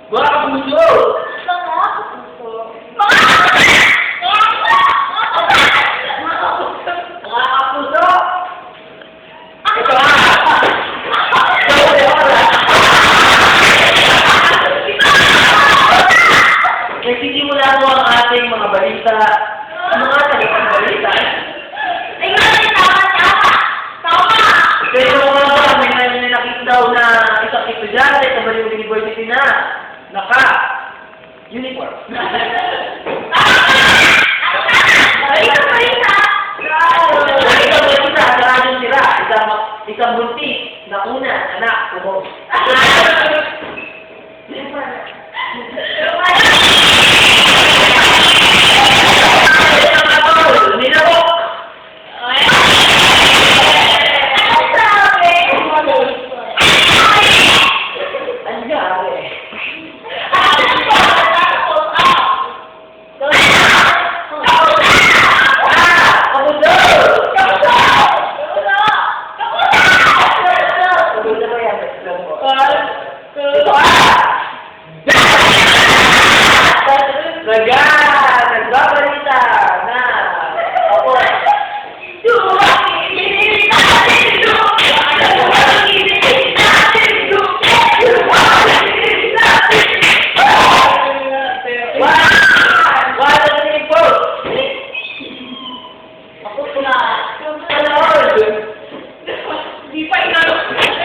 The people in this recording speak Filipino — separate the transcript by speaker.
Speaker 1: Mga kapuso! Mga kapuso! Ito nga! Nagsisimula mo ang ating mga balita, mga tagapagbalita.
Speaker 2: Ay, nga, tama! Tama!
Speaker 1: Kaya mga ba, may nakita daw na isang estudyante sa Baliw University na naka-uniform.
Speaker 2: Ay, ito pa rin ha!
Speaker 1: Isang balita, isang buntis na una, anak, umong.